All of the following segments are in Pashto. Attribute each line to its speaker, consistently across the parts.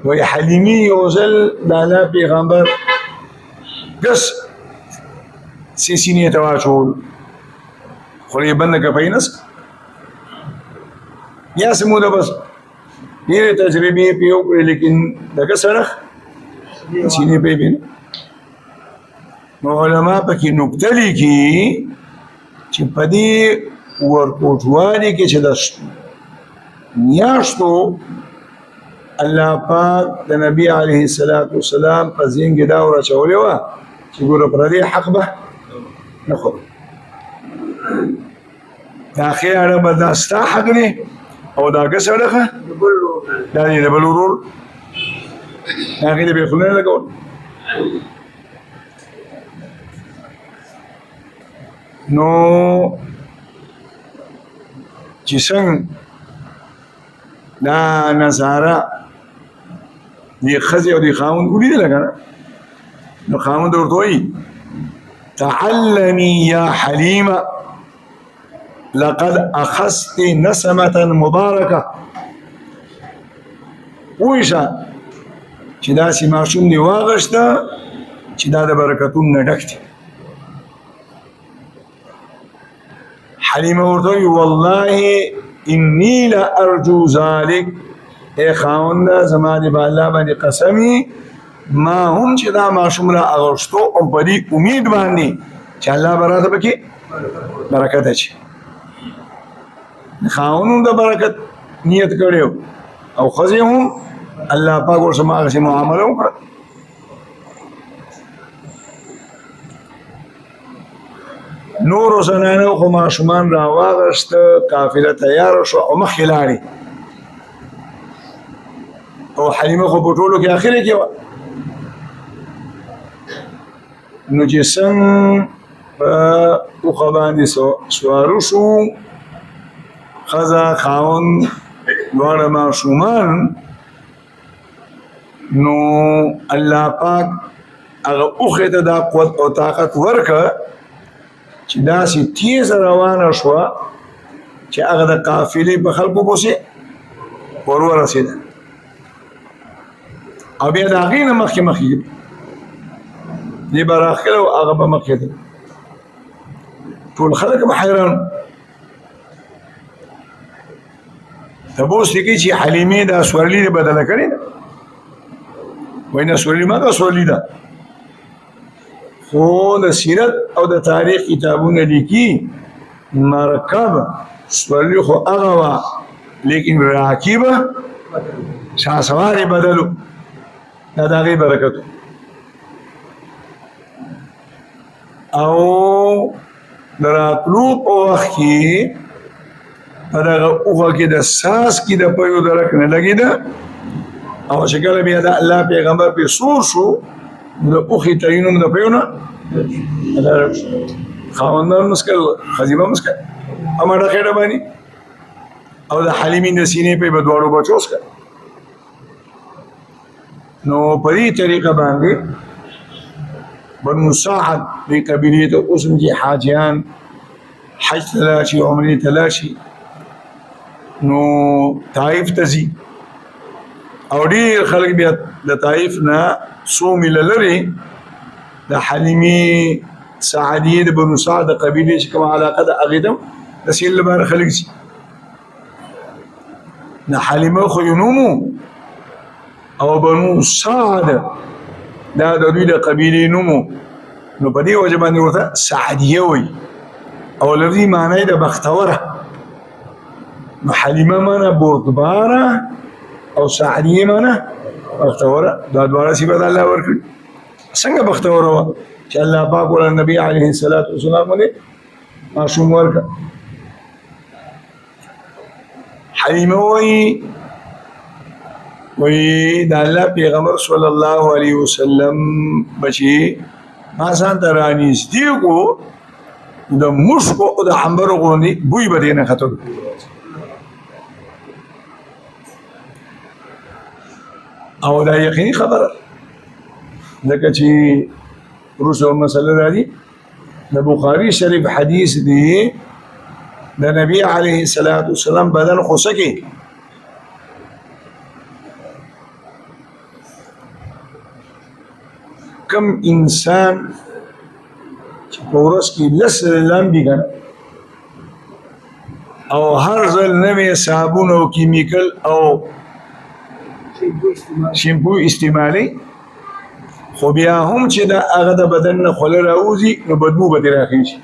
Speaker 1: وی حلیمی یوزل دالا پیغمبر گس سینې ته واچول خو یې بنده کپی نس یا سموده بس ډېرې تجربې پې وکړې لیکن دغه سړک سینې پې بې نو علما پکې نکته لیکي چې په دې ورکوټوالي کې چې د میاشتو الله پاک د نبي علیه السلام په ذهن کې دا ورچولې وه چې ګوره پردی حق به نه خورو دا ښې اړه به دا ستا حق دی او دا که سړکه دا دی د بل ورور هغې د بې خوله نه لګول نو چې څنګه دا نصاره دې ښځې او دې خاوند ولیدله که نه نو خاوند ورته وایي تعلمي یا حلیمه لقد اخذت نسمه مبارکه پوه چې داسې ماشوم دې واغېسته چې دا د برکتونو نه ډک دی حلیمه ورته وایي والله انی لارجو ذلک ای خاونده زما دې په الله باندې قسمي ما هم چې دا ماشوم را اغوښتو او په دې امید باندې چې الله به راته پکې برکت اچي خاوند د برکت نیت کړی او ښځې هم الله پاک ورسره هغسې معامله وکړه نورو زنانو خو ماشومان راواغېسته قافله تیاره شوه او مخکې لاړې او حلیمه خو په ټولو کې اخرې کې وه نو چې څنګه په اوښه باندې سواره شو ښځه خاوند دواړه ماشومان نو الله پاک هغه اوښې ته دا قوت او طاقت ورکړه چې داسې تیزه روانه شوه چې هغه د قافلې په خلکو پسې ور ورسېده او بیا د هغې نه مخکې دې به راښکله او هغه به مخکې ده ټول خلک به حیران تپوس دې کوي چې حلیمې دا سورلي دې بدله کړې ده وایي نه سورلي ما دا سورلي ده خو د سیرت او د تاریخ کتابونه لیکي مرکب سورلي خو هغه وه لیکن راکبه شهسوار یې بدلو دا د هغې برکت او د راتلو په وخت کې په دغه اوښه کې د څاڅکي د پیو درک نه لګېده او چې کله بیا د الله پیغمبر پې سور شو د اوښې تعین هم د پیو نه خاوندان مسکل ښځې به مسکل هماړه خېټه باندې او د حلیمې د سینې پې به دواړو بچو وسکل نو په دې طریقه باندې بنو سعد دې قبیلې ته اوس هم چې حاجیان حج ته لاړ شي عمرې ته لاړ شي نو طایف ته ځي او ډېر خلک بیا د طایف نه څو میله لرې د حلیمې سعدیې د بنو سعد د قبیلې چې کومه علاقه ده هغې ته د سیل لپاره خلک ځي د حلیمه خو یې نوم او بنو سعد دا د دوی د قبیلې نوم نو په دې وجه باندې ورته سعدیه وایي او لفظي معنی د بختوره نو حلیمه معنی بردباره او سعدیه معنی بختوره دا دواړه صفات الله ورکړي څنګه بختوره وه چې الله پاک ورته نبي علیه السلام باندې ماشوم ورکړه حلیمه وایي د الله پیغمبر صلی الله علیه وسلم بچي ما ځان ته رانږدې کړو د مشکو او د عنبرو غوندې بوی به دې نه ختل او دا یقیني خبره ځکه چې وروسته مسله راځي د بخاري شریف حدیث دی د نبي علیه السلام بدن خوسه کې کم انسان چې په ورځ کې لس لامبي کنه او هر ځل نوې صابون او کیمیکل او شیمپو استعمالي خو بیا هم چې دا هغه د بدن نه خوله راوځي نو بدبو به ترې راخېږي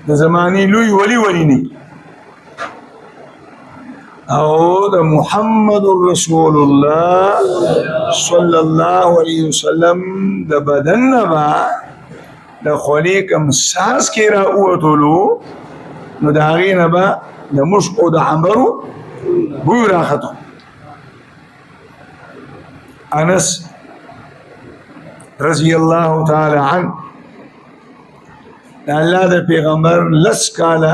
Speaker 1: د زمانې لوی ولی نه او د محمد رسول الله صلی الله علیه وسلم د بدن نه به د خولې کم ساس کې راووتلو نو د هغې نه به د مشک او د عنبرو بوی راختو انس رضی الله تعالی عنه د الله د پیغمبر لس کاله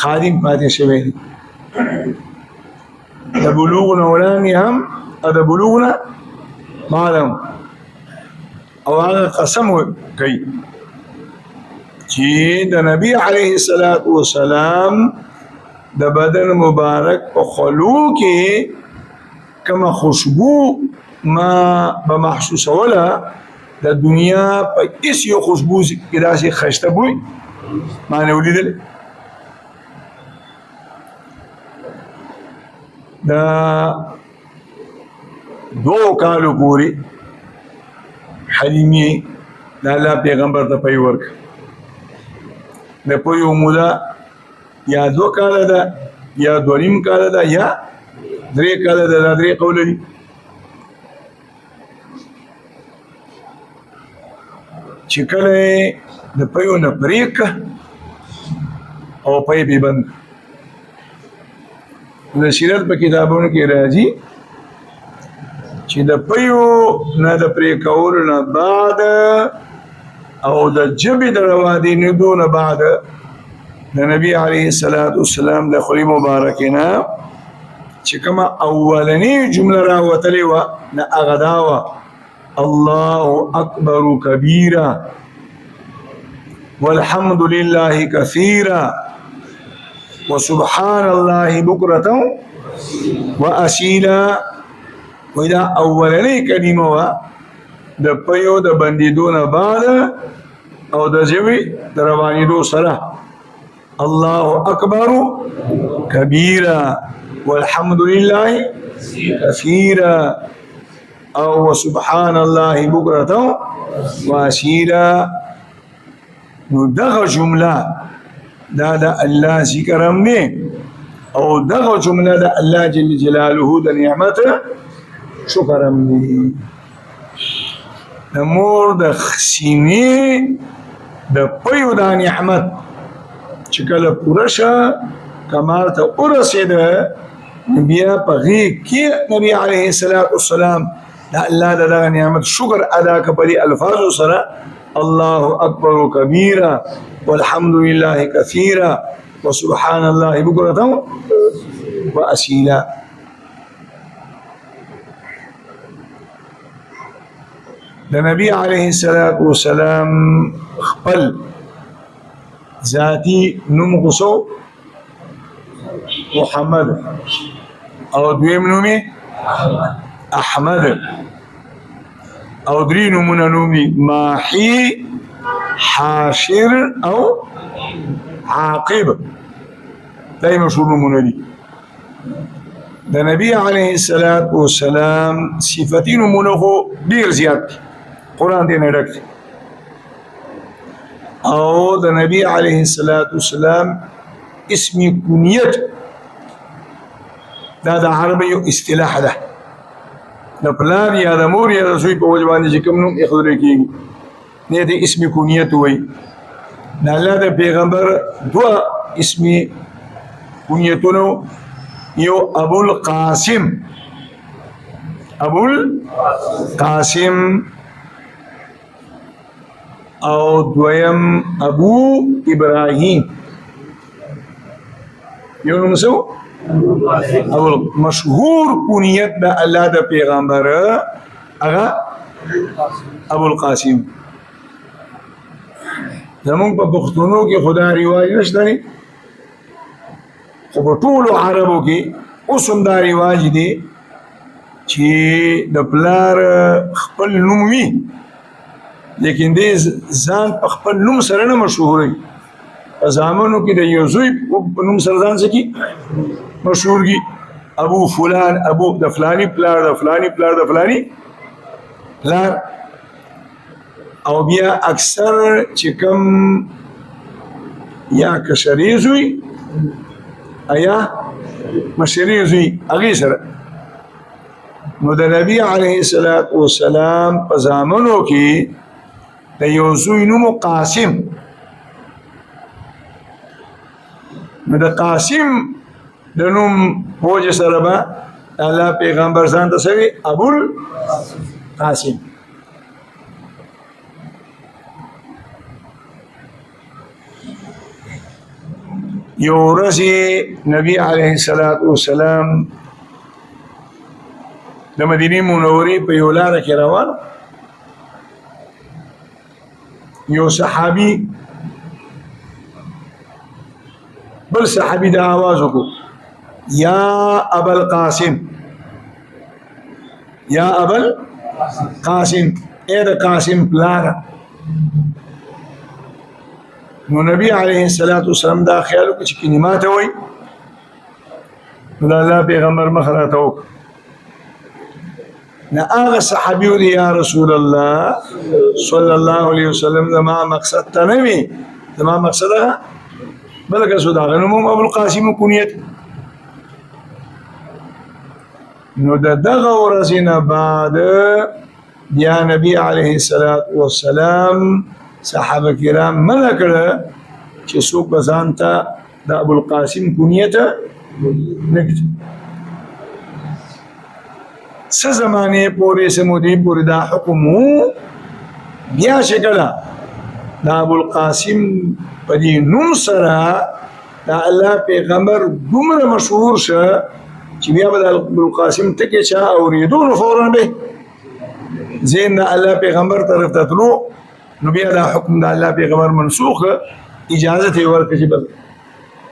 Speaker 1: خادم پاتې شوی دی د بلوغ نه وړاندې هم او د بلوغ نه بعد هم او هغه قسم کوي چې د نبی علیه الصلاة والسلام د بدن مبارک په خلو کې کما خوشبو ما به محسوسوله د دنیا په هیڅ یو خوشبو کې داسې ښایسته بوی ما نه ولیدلی د 2 کالو پورې حلیمې د الله پیغمبر ته پی ورکړه د پویو موده یا 2 کاله ده یا 2.5 کاله ده یا 3 کاله ده دا 3 قوله دي چې کله د پيو نه پرېکه او پي به بند د سیرت په کتابونو کې راځي چې د پيو نه د پرېکولو نه بعد او د جبې د روادېدو نه بعد د نبی علیه الصلاة والسلام د خولې مبارکې نه چې کومه اولنۍ جمله راوتلې وه نه هغه دا وه الله اکبر کبیرا والحمد لله كثيرا وسبحان الله بكرة وأصيلا وإذا اولنۍ کلمه وه د پيو د بندېدو نه بعد او د ژبې د روانېدو سره الله اکبر کبیرا والحمد لله كثيرا او وسبحان الله بكرة وأصيلا نو دغه جمله دا د الله ذکر هم دی او دغه جمله د الله جل جلاله د نعمت شکر هم دی د مور د سینې د پيو د نعمت چې کله پوره شه کمال ته ورسېده بیا په غېږ کې نبي علیه الصلاة والسلام د الله د دغه نعمت شکر ادا که په دې الفاظو سره الله اکبر کبیرا والحمد لله كثيرا وسبحان الله بكرة وأصيلا د نبی علیه الصلاة والسلام خپل ذاتی نوم غسو محمد او دویم نومي احمد او درې نومونه نومي ماحي حاشر او عاقب دا مشهور نومونه دي د نبی علیه الصلاة والسلام صفتی نومونه خو ډیر زیات دي قرآن دې نه ډک دی او د نبی علیه الصلاة والسلام اسم کنیت دا د عربي اصطلاح ده د پلار یا د مور یا د زوی په وجه باندې چې کوم نوم ایښودل کېږي نه د اسم کنیت وایي د الله د پیغمبر 2 اسم کنیتونو یو ابوالقاسم او دویم ابو ابراهیم یو نوم سو مشهور کنیت د الله د پیغمبر هغه ابوالقاسم زمونږ په پښتونو کې خدا رواج نشته دی خو په ټولو عربو کې اوس هم دا رواج دی چې د پلار خپل نوم وي لیکن دې ځان په خپل نوم سره نه مشهوري په زامنو کې د یو زوی په نوم سره ځان څه کی مشهور کی ابو فلان ابو د فلانی پلار د فلانی پلار د فلانی پلار او بیا اکثر چې کوم یا کشری زوی ایا مشری زوی هغې سره نو د نبی علیه السلام په زامنو کې د یو زوی نوم قاسم نو د قاسم د نوم په وجه سره به الله پیغمبر ځان ته څه وي ابوالقاسم یو ورځ نبی علیه السلام د مدینې منورې په یو لاره کې روان یو صحابي بل صحابي دا आवाज وکړو یا ابا القاسم یا ابا القاسم اے د قاسم پلاره نو نبی علیه السلام دا خیال وکړي چې کلمات وایي نو د الله پیغمبر مخ راته وکړ نه هغه صحابي وي یا رسول الله صلی الله علیه وسلم زما مقصد ته نه وي زما مقصد هغه بلکې سودا غنوم ابو القاسم کونیت نو دغه ورځې نه بعد بیا نبی علیه السلام صحابه کرام منع کړه چې څوک به ځان ته د ابو القاسم کونیت نه کړي څه زمانې پورې څه مودې پورې دا حکم بیا چې کله د ابو القاسم په دې نوم سره د الله پیغمبر دومره مشهور شه چې بیا به د ابو القاسم ټکي چا اورېدو نو فورا به ذهن د الله پیغمبر طرف ته تلو نو بیا دا حکم د الله پیغمبر منسوخ اجازه یې ورکړي چې بس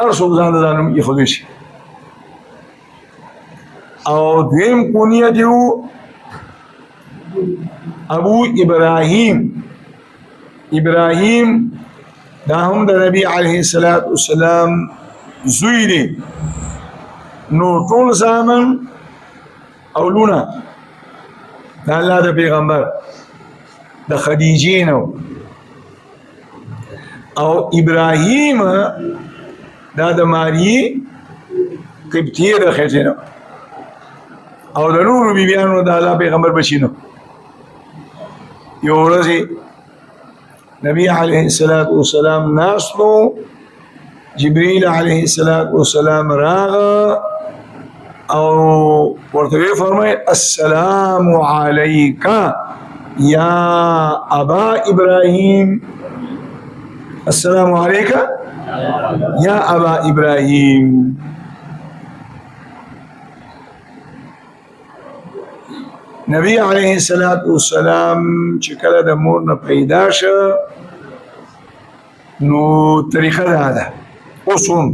Speaker 1: هر څوک ځان د نوم ایښودی شي او دویم کونیت یو ابو ابراهیم دا هم د نبی علیه السلام زوی دی نو ټول زامن او لونه د الله د پیغمبر د خدیجې نو او ابراهیم دا د ماری قبطیه د خېټې نو او د نورو بیبیانو د الله پیغمبر بچینو یو ورځ نبی علیه السلام ناستو جبريل علیه السلام راغ او ورته فرمای السلام علیک یا ابا ابراهیم السلام علیک یا ابا ابراهیم نبی علیه السلام چې کله د مور نه پیدا شو نو طریقه دا ده اوس هم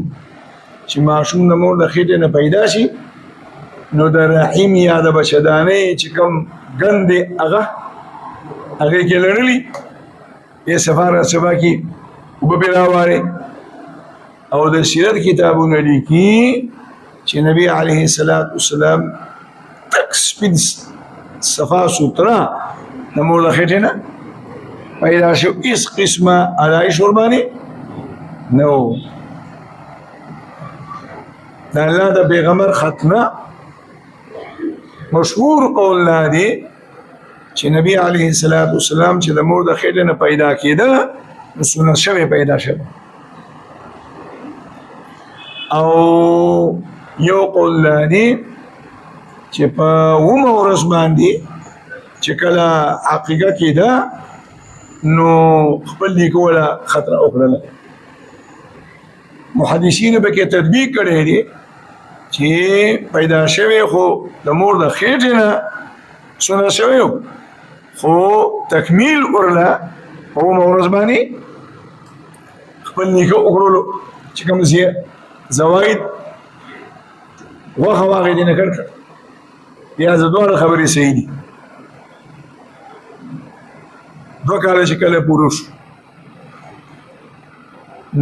Speaker 1: چې ماشوم د مور د خېټې نه پیدا شي نو د رحم یا د بچدانۍ چې کوم ګندې هغه کې لرلي یې سفاره سبا کې اوبه پرې راواري او د سیرت کتابونه لیکي چې نبی علیه السلام تک سپین صفا سترا د مور د خېټې نه پیدا شو هیڅ قسمه علایش ورباندې نو د الله د پیغمبر ختمه مشهور قول لا دی چې نبی علیه السلام چې د مور د خېټې نه پیدا کېده نو سنت شوی پیدا شو او یو قول لا دی چې په اومه ورځ باندې چې کله عقیقه کېده نو خپل لیکوله خطره وکړله محدثینو به کې تطبیق کړی دی چې پیدا شوی خو د مور د خېټې نه سنت شوی خو تکمیل ورله په اومه ورځ باندې خپل نیکه وکړلو چې کوم زواید غوښه واغې دې نه کړ یا دواړه خبرې صحیح دي. 2 کاله چې کله پوره شو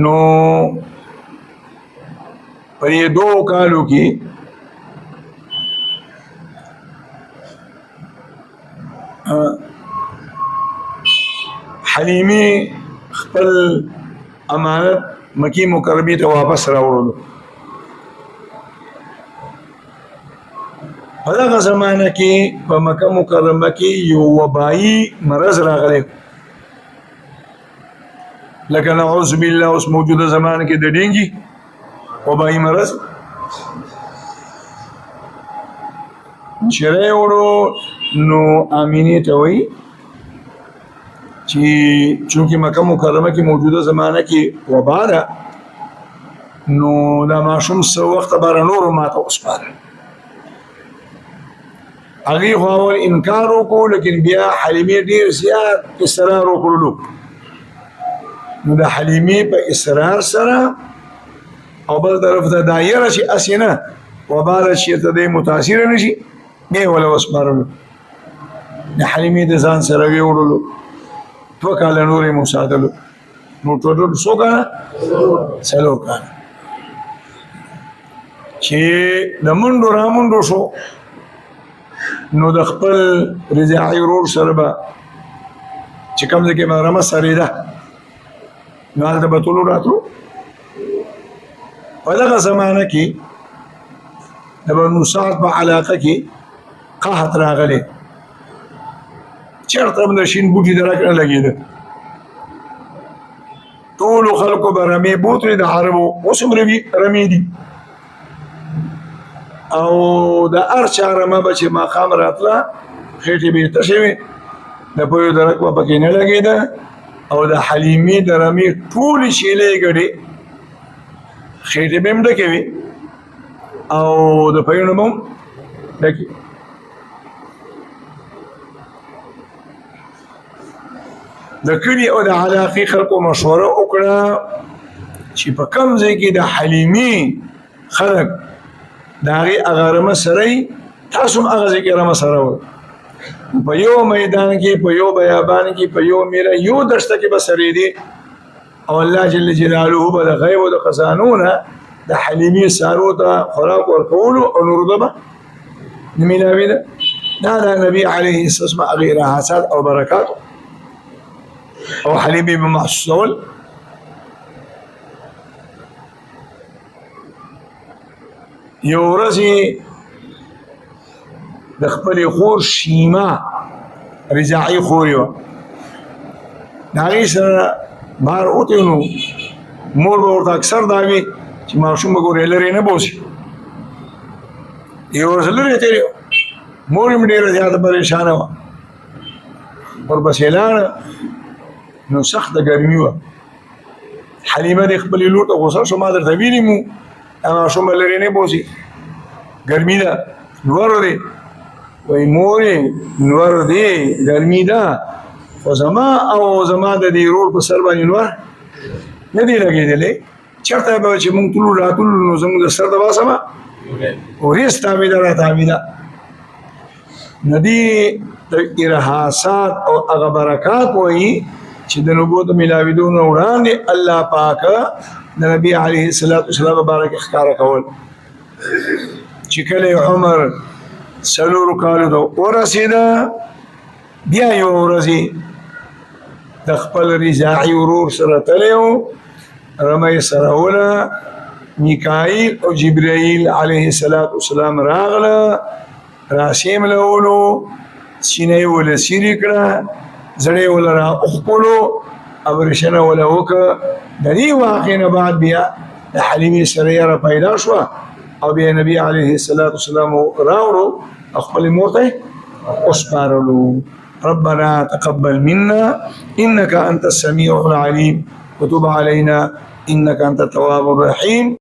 Speaker 1: نو په دې 2 کالو کې حلیمه خپل امانت مکی مکرمه ته واپس راوړلو. په دغه زمانه کې په مکه مکرمه کې یو وبایي مرض راغلی لکه نعوذ بالله اوس موجوده زمانه کې د ډینګي وبایي مرض چې راوړو نو امینه ته وایي چې چونکه مکه مکرمه کې موجوده زمانه کې وبا ده نو دا ماشوم څو وخت بار نور ماته وسپاره هغه هو انکار وکړو لیکن بیا حلیمه ډیر زیات اصرار وکړلو نو د حلیمه په اصرار سره او بل طرف ته دایره شي اسینه وبا شي ته د متاثر نشي نه ولا وسپارلو د حلیمه د ځان سره ویوړلو 2 کاله نورې مساعدلو نو ټوټل څو کاله 4 کاله چې د منډو رامنډو شو نو د خپل رضاعي ورور سره به چې کوم ځای کې به رمه سرېده نو هلته به تلو راتلو. په دغه زمانه کې د بنو سعد په علاقه کې قحط راغلی چېرته هم د شین بوټي درک نه لګېده ټولو خلکو به رمې بوتلې د عربو اوس هم رمې دي او د هر چا رمه به چې ماښام راتله خېټې به یې تشې وې د پویو درک به پکې نه لګېده او د حلیمې د رمې ټولې شیلې ګډې خېټې به هم ډکې وې او د پویو نه به هم ډکې. د کلي او د علاقې خلکو مشوره وکړه چې په کوم ځای کې د حلیمې خلک د هغې هغه رمه سره تاسو هم هغه ځای کې رمه سره وئ په یو میدان کې په یو بیابان کې په یو میره یو دشته کې به سرېدې او الله جل جلاله به د غیب او د خزانو نه د حلیمې سارو ته خوراک ورکولو او نور ده به نه میلاوېده. دا د نبي علیه السلام هغې راحات او برکاتو او حلیمې به محسوسول. یو ورځ د خپلې خور شیما رضاعي خور یې وه د هغې سره بهر وتې نو مور به ورته اکثر دا وي چې ماشوم به ګورې لرې نه بوسي یو ورځ لرې تېرې مور یې ډېره زیاته پریشانه وه ورپسې لاړه نو سخته ګرمي وه حلیمه د خپلې لور ته غوسه شو ما درته ویلي مو دا ماشوم به لرې نه بوسي ګرمي ده لور دی وایي مورې لور دی ګرمي ده خو زما او زما د دې ورور په سر باندې لور نه دی لګېدلی چېرته به چې مونږ تلو راتلو نو زموږ د سر د پاسه به وریځ تاوېده را تاوېده نو دې ارهاسات او هغه برکات وایي چې د نبوت میلاوېدو نه وړاندې الله پاک د نبي علیه السلام مبارک ښکاره کول چې کله عمر 4 کالو ته ورسېده بیا یو ورځې د خپل رضاعي ورور سره تلی و رمه یې سروله میکایل او جبرائیل علیه السلام راغله راسیملولو سینه یې وله سیرې کړه زړه یې وله را اوښکلو ابریشنه وله وکړه د دې واقعې نه بعد بیا د حلیمې سره یاره پیدا شوه او بیا نبی علیه السلام راوړو خپلې مور ته وسپارلو. ربنا تقبل منا انك انت السميع العليم وتب علينا انك انت التواب الرحيم.